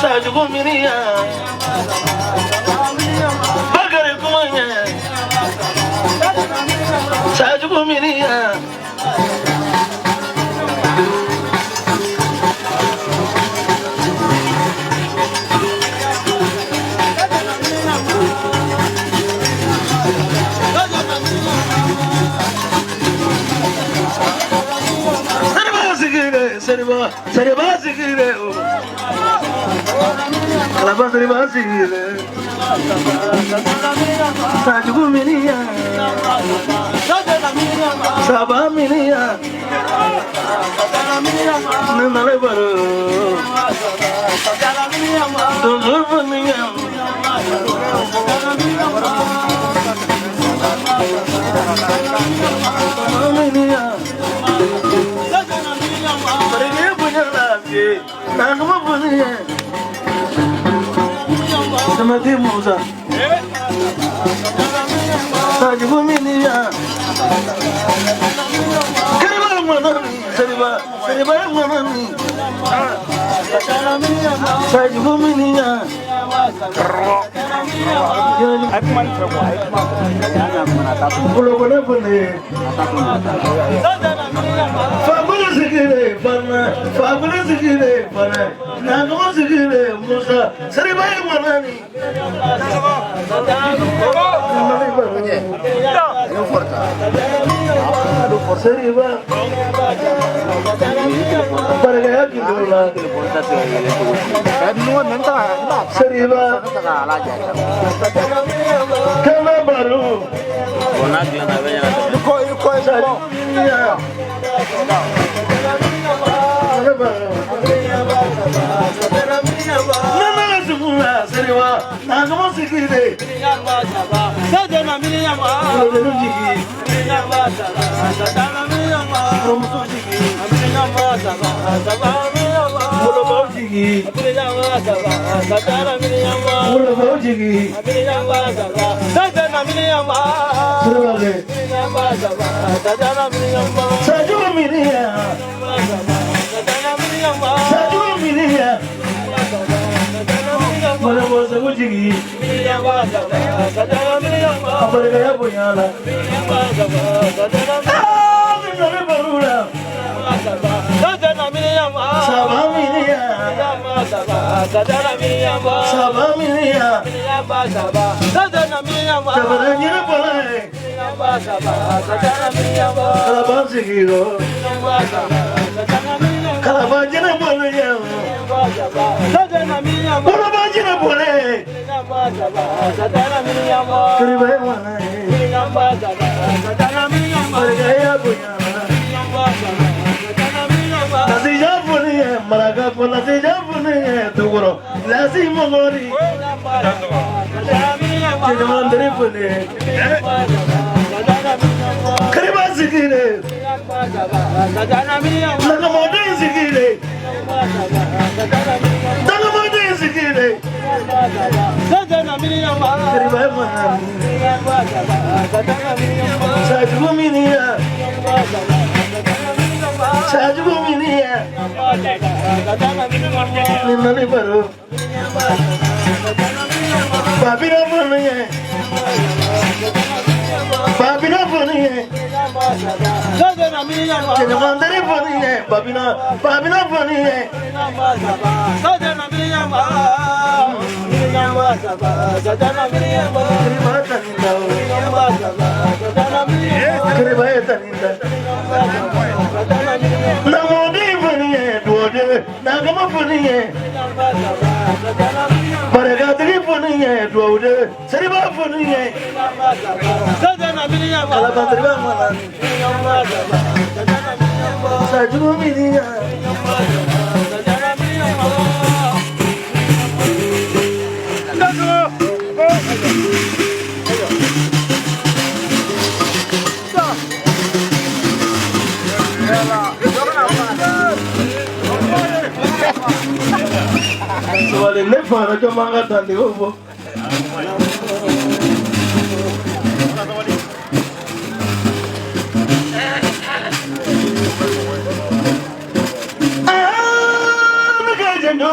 Sajugo Minia Bagare Kumanya Sajugo Minia Seriba sigire Kalaba seriba sigire Sajugu minia Saba minia Nandale baru Tundur minia Minia Nagama punya, sama dia Musa. Sajugo minia, kerja mana ni? Seriba mana ni? Sajugo minia. Aku mana terbuat? Pulau mana punya? Fabulous segini, mana? Nagama segini, Musa. Seriba mana ni? Seriba. Pergaya kilo Seriba. Kena baru. Seriba. Nagama segini.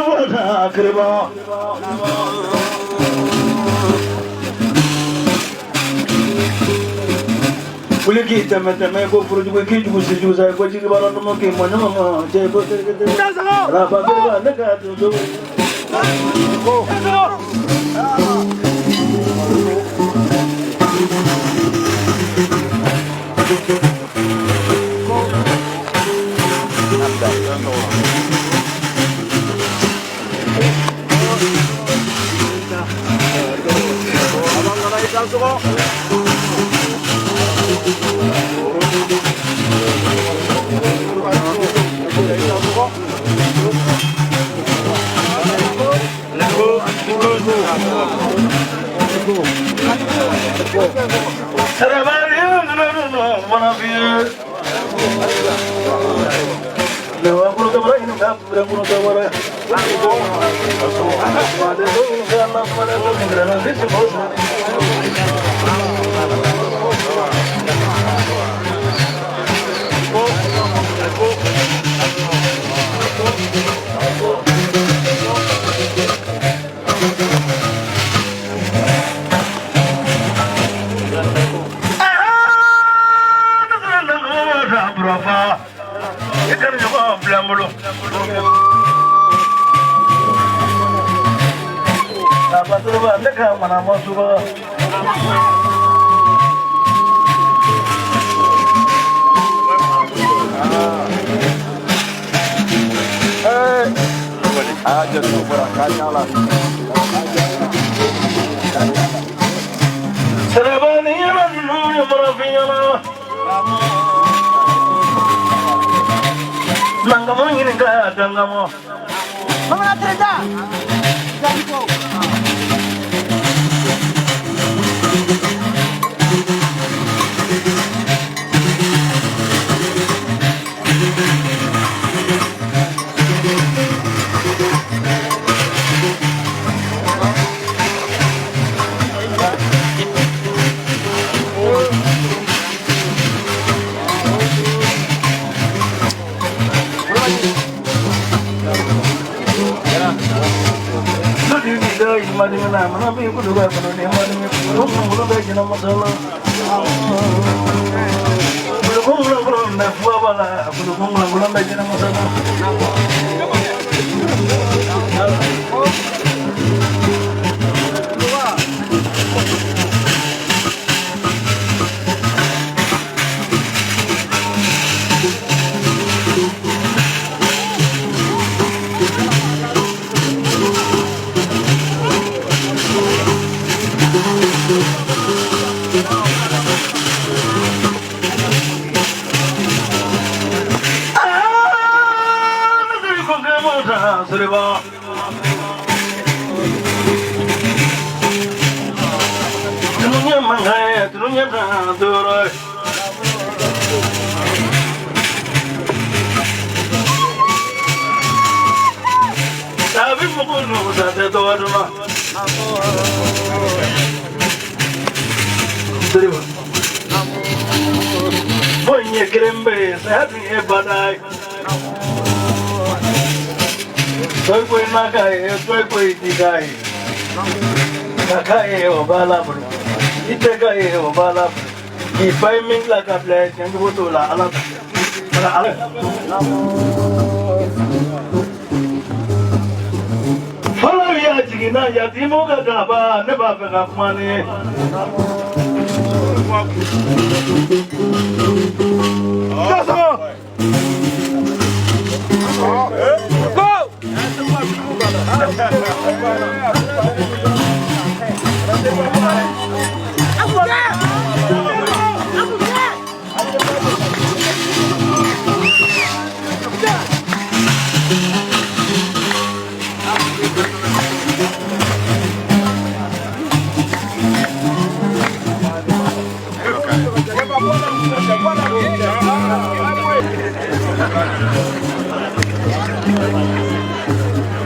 Nagavana Kriba. Will you get them at the Mako for the wicked who says you are going to go on the monkey? Manama, Jabo, Rabba,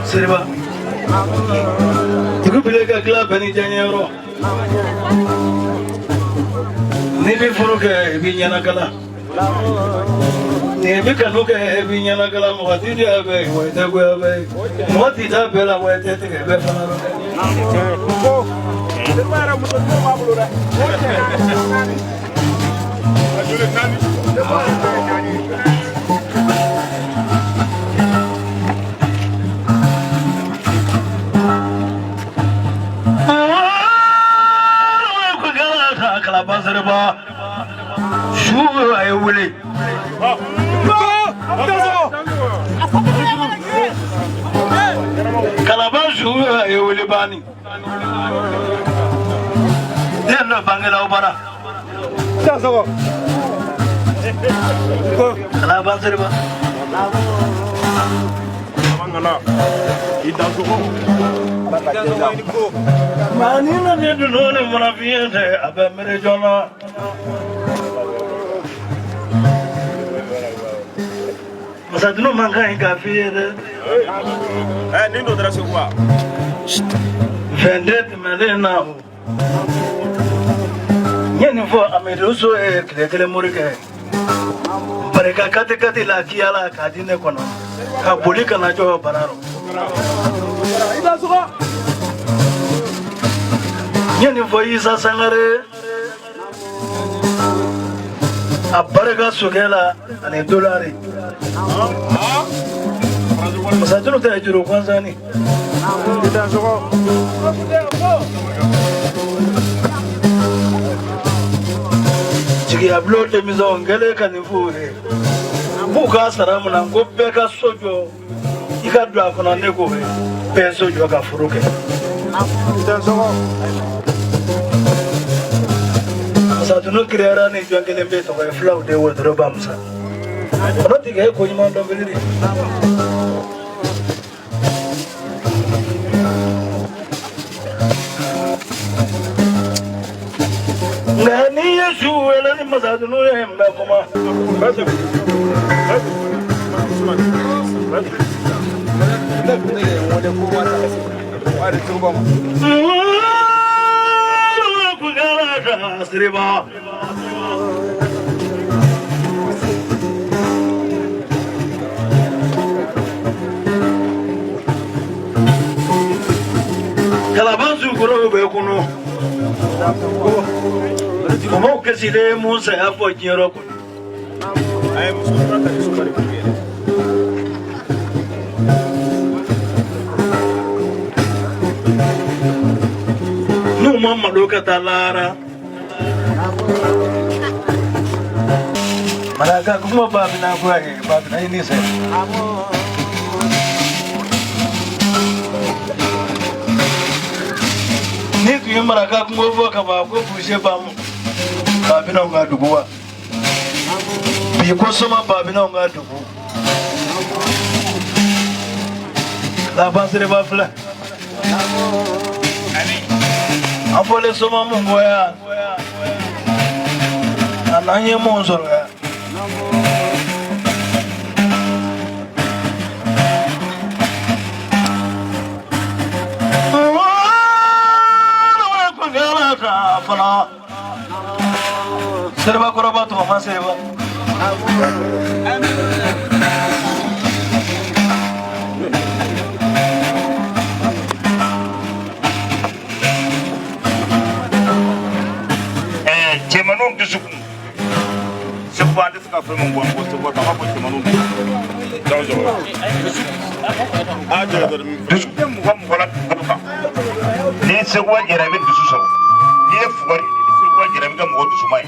Seriba, tu peux le club ni janyero. Ni bi furuke bi nyana kala. نبيك نوك أبي أنا كلام واتيدي أبي ويتقوي أبي موتي تابلا ويتتك أبي فنارو Basaraba, shoo I will it. Calaban shoo I will bani. Then no Bangala Obara. Calabasaraba. Manina didn't know him when I feel about Marijona. But I don't know mankind can feel it. I didn't know that's a war. Vendetta Melena. Yenifo, I made also a Cletemurica. But I can't cut it like Yala Cadinecono. Kapolika Najo Bararo. Yenifo is a sangare. A Baraga Sugela and a $1. I don't know you Kwanzani. Chiki upload the Mizon Gelek and the food. Buka Saramana, go back a sojo. You got drunk on a nego. Peso Yoga Furuke. I don't know Kirana is young in a bit of a flow they were the Robamsa. I don't think I could mount of it. Nani is you and any mother to know him, Calabanzo grow becuno. Como que si le musa a poñero. I am so no mamma look at Lara. Malaga como Babina, Babina in his head. Nick, you Malaga come over, come out, go push your bum. Babina got to go. Because some Babina got to go. La Basre Buffalo. Apole soma mungu ya ananye monzo ya serba koraba to ma serba Temanum de Suku. Se pode ficar foi um bom gosto, botar uma coisa Temanum. Ah, de Suku, vamos falar. Nem se o Jeremy de Suku. Nem foi se o Jeremy da Moto Sumai.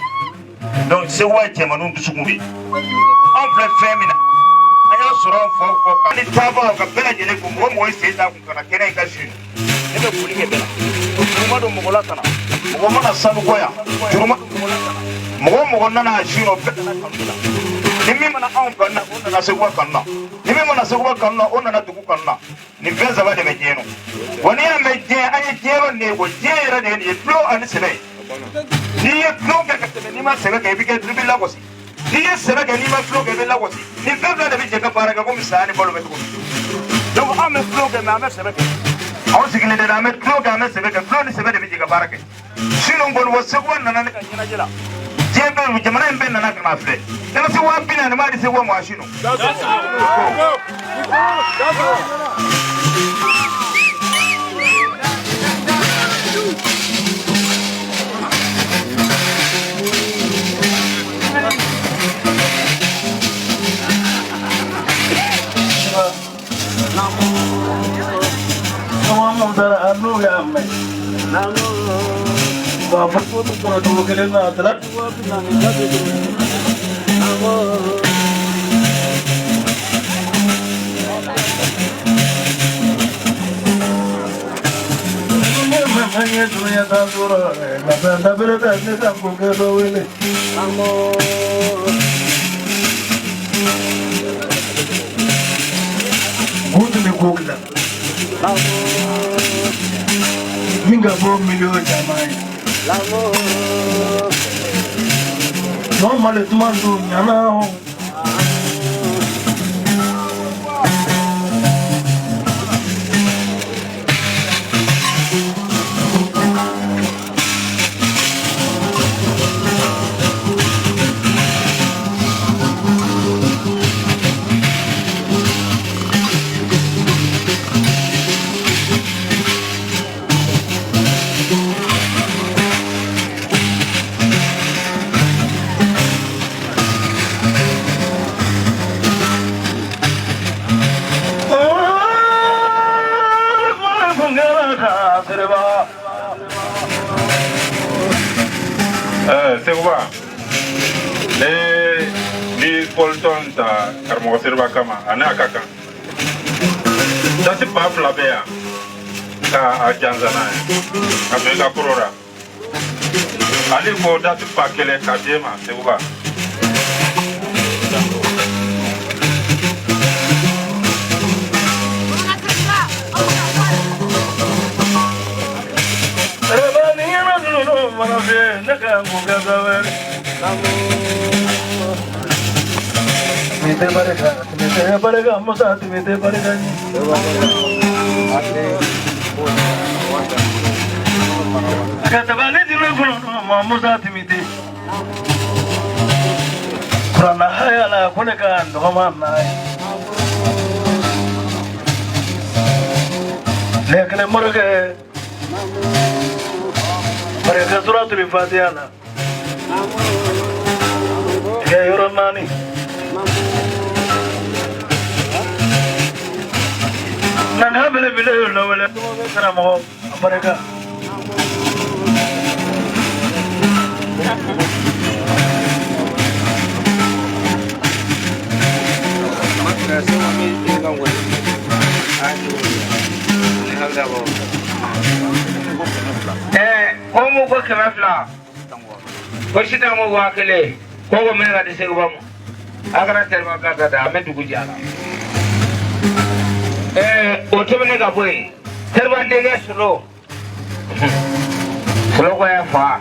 Não, se o Temanum de Suku. Ample femina. Aí eu sou um ele tava com a pena de ele como o esse da com a querer caixinha. Ele foi que bela. O mano mogolatana. Mwana sanu koya juruma mwana na shino petana kanuna nimi mana on kanna ona na segwa kanna nimi mana segwa kanna ona na tuku kanna ni veza bade mejeno wani ya meje ayi jero ne go jera ne ni flow ani sele ni ye flow ka katene ni ma sele ka bike tribi la kosi ni ye sele ka ni ma flow ka la kosi ni veza de bije ka para ka ko misani bolo betu donc ame flow ka ma ame sele ka aw sigile de ame flow ka ame sele ka flow ni sele de bije ka para ka Sinon, bon was one and an jebe jamana mbe na kana fle kana se wa bina na ma de se wa mo ahino Minga bom milho jamai. No male tumandu nyana. Seguba le polton ta karmo serba kama ana kaka dati pa flabea ka ajanzana ka mega kurora ali ko dati pa kele ka dema seguba Mereka surat Al-Fatihah. Ya Yormani. Nana bela wala kana mo mereka. Como ko kemafla ko sita mo wakele ko ko men ga de seguba mo agara terma ga da amedu gujala o tebene ga boy terba de ga solo ko ya fa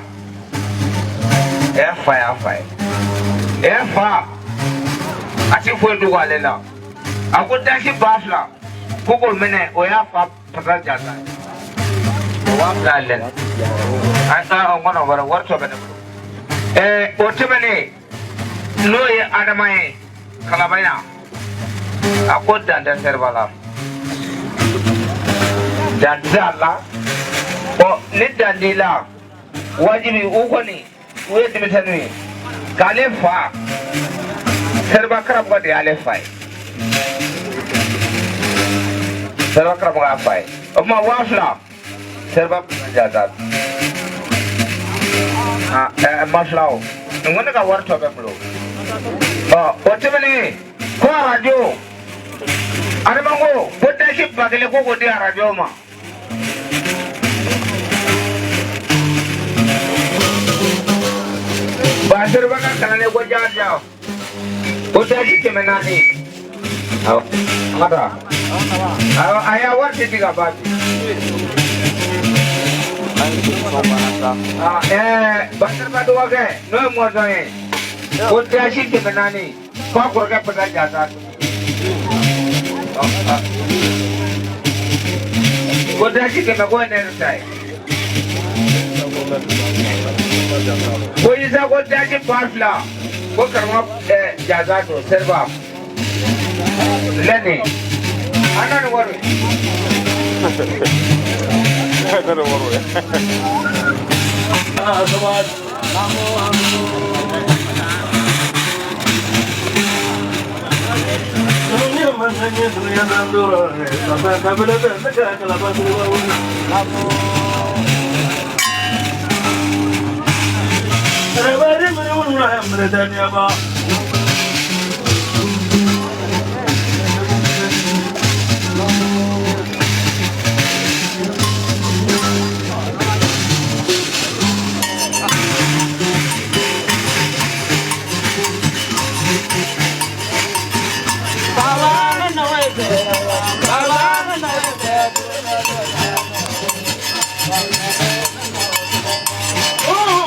ati fo du wale la akoda shi bafla ko ko mene o ya fa pata jata wa galen asa on gono wara warto bene o tebene no ye adamaye kalabaya akoda dan terbala dan zalla o liddan dila wajibi ukoni we dimitani kale fa serba karab ko de ale fay serba karab ko fay ma wafla serba jada maslao ngone ka warto be blo o tebele ko radio are mango botta shi bagale ko de radio ma ba serba ka kanane ko jaja botta shi kemenani aw mata aya warti tiga ba Bandar Batu ke, no mau join. Udah sih gimana nih? Kau kurang pernah jasa. Udah sih gimana kau nerutai? ko isa ko tashi bafla ko karma jaza to serva lene anan waro Oh,